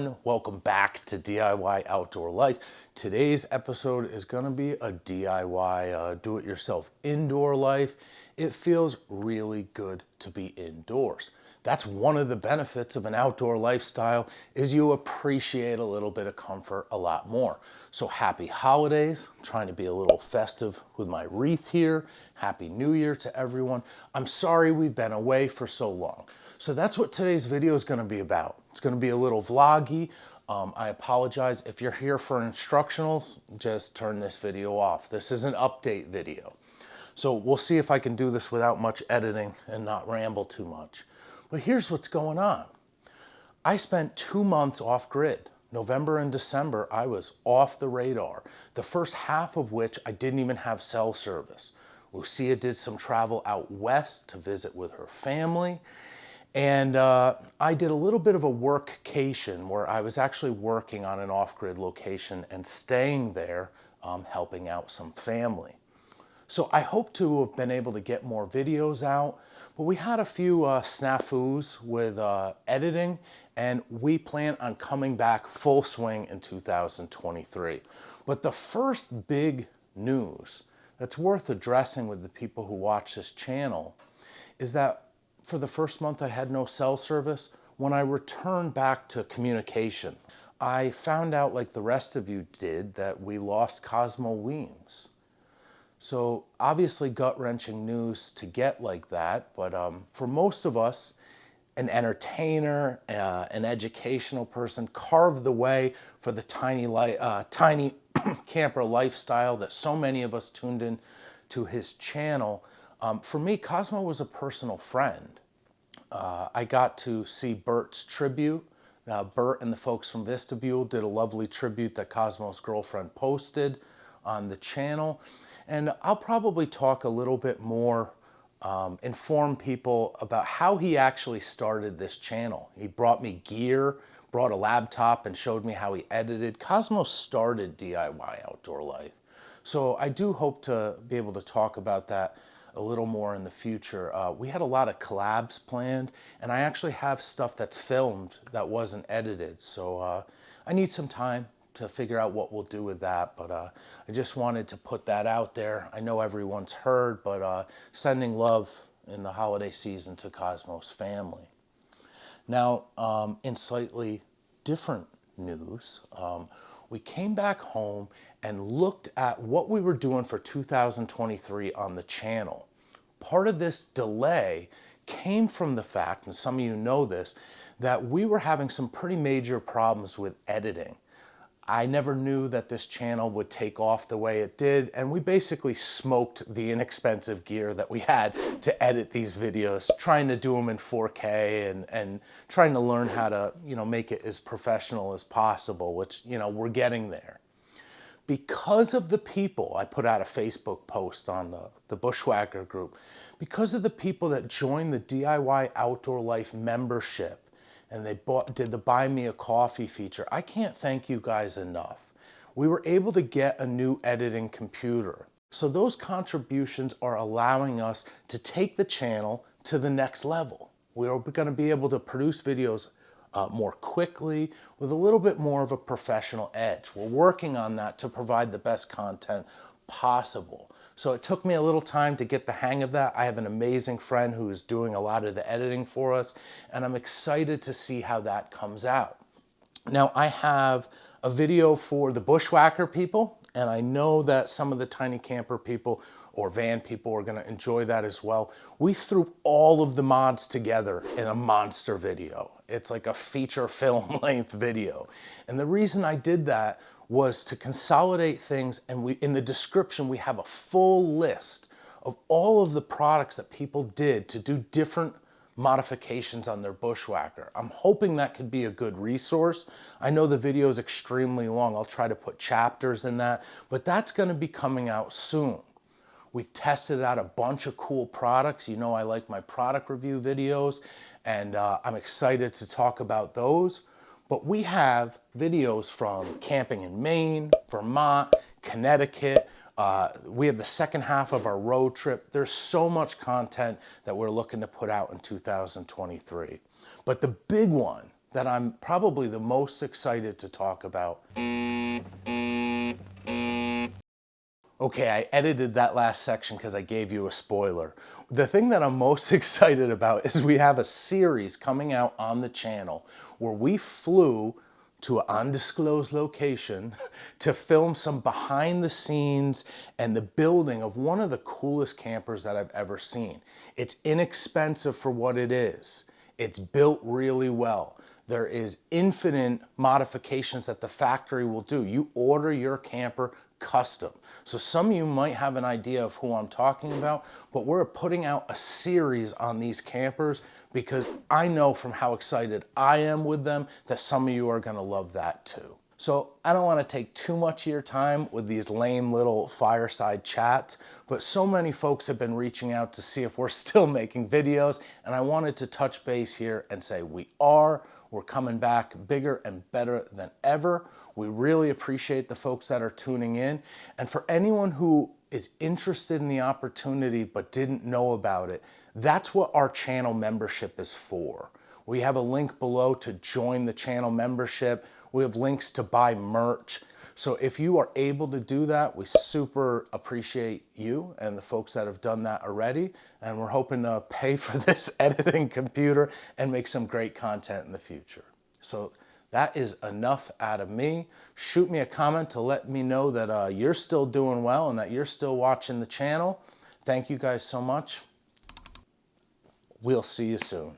everyone, welcome back to DIY Outdoor Life. Today's episode is going to be a DIY do-it-yourself indoor life. It feels really good to be indoors. That's one of the benefits of an outdoor lifestyle is you appreciate a little bit of comfort a lot more. So happy holidays. I'm trying to be a little festive with my wreath here. Happy New Year to everyone. I'm sorry we've been away for so long. So that's what today's video is going to be about. It's going to be a little vloggy. I apologize. If you're here for instructionals, just turn this video off. This is an update video. So we'll see if I can do this without much editing and not ramble too much. But here's what's going on. I spent 2 months off grid. November and December, I was off the radar. The first half of which I didn't even have cell service. Lucia did some travel out west to visit with her family. And I did a little bit of a workcation where I was actually working on an off-grid location and staying there, helping out some family. So I hope to have been able to get more videos out, but we had a few snafus with editing, and we plan on coming back full swing in 2023. But the first big news that's worth addressing with the people who watch this channel is that for the first month I had no cell service. When I returned back to communication, I found out, like the rest of you did, that we lost Cosmo Weems. So obviously gut-wrenching news to get like that, but for most of us, an entertainer, an educational person, carved the way for the tiny camper lifestyle that so many of us tuned in to his channel. For me, Cosmo was a personal friend. I got to see Bert's tribute. Bert and the folks from Vestibule did a lovely tribute that Cosmo's girlfriend posted on the channel. And I'll probably talk a little bit more, inform people about how he actually started this channel. He brought me gear, brought a laptop, and showed me how he edited. Cosmo started DIY Outdoor Life. So I do hope to be able to talk about that a little more in the future. We had a lot of collabs planned, and I actually have stuff that's filmed that wasn't edited. So I need some time to figure out what we'll do with that, but I just wanted to put that out there. I know everyone's heard, but sending love in the holiday season to Cosmo's family. Now, in slightly different news, we came back home and looked at what we were doing for 2023 on the channel. Part of this delay came from the fact, and some of you know this, that we were having some pretty major problems with editing. I never knew that this channel would take off the way it did, and we basically smoked the inexpensive gear that we had to edit these videos, trying to do them in 4K and trying to learn how to, make it as professional as possible, which, we're getting there. Because of the people, I put out a Facebook post on the Bushwhacker group, because of the people that joined the DIY Outdoor Life membership, and they did the Buy Me a Coffee feature. I can't thank you guys enough. We were able to get a new editing computer. So those contributions are allowing us to take the channel to the next level. We're going to be able to produce videos more quickly with a little bit more of a professional edge. We're working on that to provide the best content possible. So it took me a little time to get the hang of that. I have an amazing friend who is doing a lot of the editing for us, and I'm excited to see how that comes out. Now, I have a video for the Bushwhacker people, and I know that some of the tiny camper people or van people are going to enjoy that as well. We threw all of the mods together in a monster video. It's like a feature film length video. And the reason I did that was to consolidate things, and in the description we have a full list of all of the products that people did to do different modifications on their Bushwhacker. I'm hoping that could be a good resource. I know the video is extremely long. I'll try to put chapters in that, but that's going to be coming out soon. We've tested out a bunch of cool products. I like my product review videos, and I'm excited to talk about those. But we have videos from camping in Maine, Vermont, Connecticut. We have the second half of our road trip. There's so much content that we're looking to put out in 2023. But the big one that I'm probably the most excited to talk about. Okay, I edited that last section because I gave you a spoiler. The thing that I'm most excited about is we have a series coming out on the channel where we flew to an undisclosed location to film some behind the scenes and the building of one of the coolest campers that I've ever seen. It's inexpensive for what it is. It's built really well. There is infinite modifications that the factory will do. You order your camper custom. So some of you might have an idea of who I'm talking about, but we're putting out a series on these campers because I know from how excited I am with them that some of you are gonna love that too. So I don't want to take too much of your time with these lame little fireside chats, but so many folks have been reaching out to see if we're still making videos, and I wanted to touch base here and say we're coming back bigger and better than ever. We really appreciate the folks that are tuning in, and for anyone who is interested in the opportunity but didn't know about it, that's what our channel membership is for. We have a link below to join the channel membership. We have links to buy merch. So if you are able to do that, we super appreciate you and the folks that have done that already. And we're hoping to pay for this editing computer and make some great content in the future. So that is enough out of me. Shoot me a comment to let me know that you're still doing well and that you're still watching the channel. Thank you guys so much. We'll see you soon.